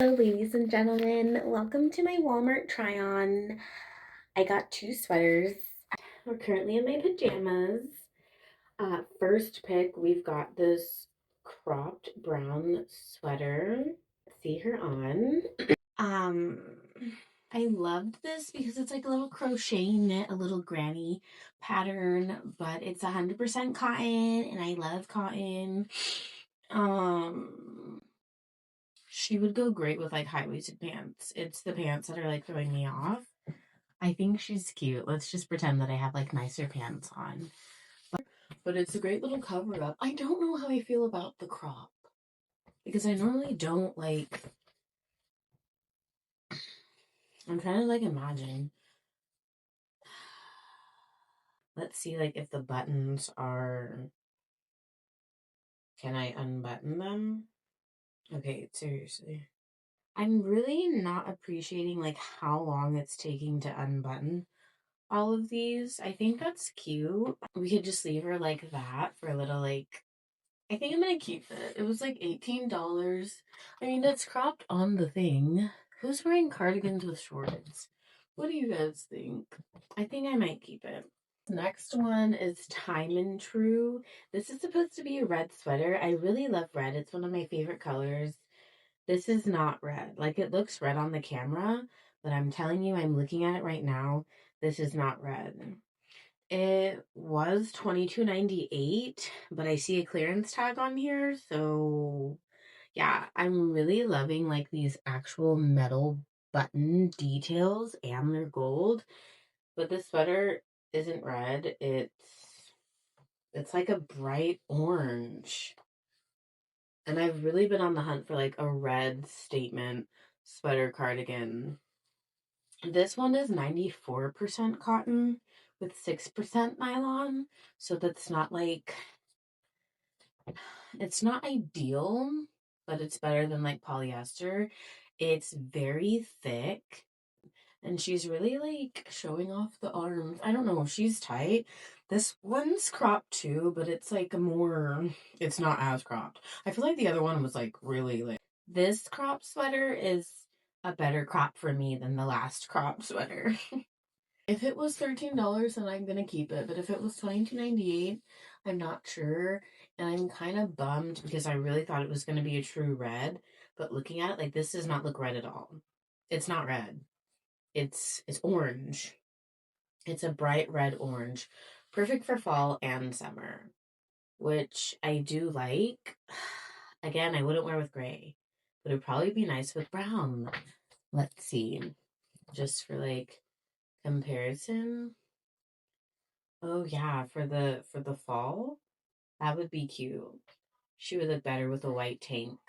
Hello, ladies and gentlemen. Welcome to my Walmart try-on. I got two sweaters. We're currently in my pajamas. First pick, we've got this cropped brown sweater. See her on. Um, I loved this because it's like a little crochet knit, a little granny pattern, but it's 100% cotton, and I love cotton. She would go great with like high-waisted pants. It's the pants that are like throwing me off. I think she's cute. Let's just pretend that I have like nicer pants on. But it's a great little cover up. I don't know how I feel about the crop because I normally don't like. I'm trying to like imagine. Let's see like if the buttons are. Can I unbutton them? Okay, seriously. I'm really not appreciating like how long it's taking to unbutton all of these. I think that's cute. We could just leave her like that for a little like I think I'm gonna keep it. It was like $18. I mean that's cropped on the thing. Who's wearing cardigans with shorts? What do you guys think? I think I might keep it. Next one is Time and True. This is supposed to be a red sweater. I really love red. It's one of my favorite colors. This is not red. Like it looks red on the camera, but I'm telling you, I'm looking at it right now. This is not red. It was $22.98, but I see a clearance tag on here, so yeah, I'm really loving like these actual metal button details and they're gold. But this sweater isn't red. It's like a bright orange. And I've really been on the hunt for like a red statement sweater cardigan. This one is 94% cotton with 6% nylon. So that's not like, it's not ideal, but it's better than like polyester. It's very thick. And she's really like showing off the arms. I don't know, she's tight. This one's cropped too, but it's like a more, it's not as cropped. I feel like the other one was like really like, this crop sweater is a better crop for me than the last crop sweater. If it was $13, then I'm gonna keep it. But if it was $22.98, I'm not sure. And I'm kind of bummed because I really thought it was gonna be a true red. But looking at it, like this does not look red at all. It's not red. It's orange. It's a bright red orange. Perfect for fall and summer, which I do like. Again, I wouldn't wear with gray, but it'd probably be nice with brown. Let's see. Just for like comparison. Oh yeah, for the fall, that would be cute. She would look better with a white tank.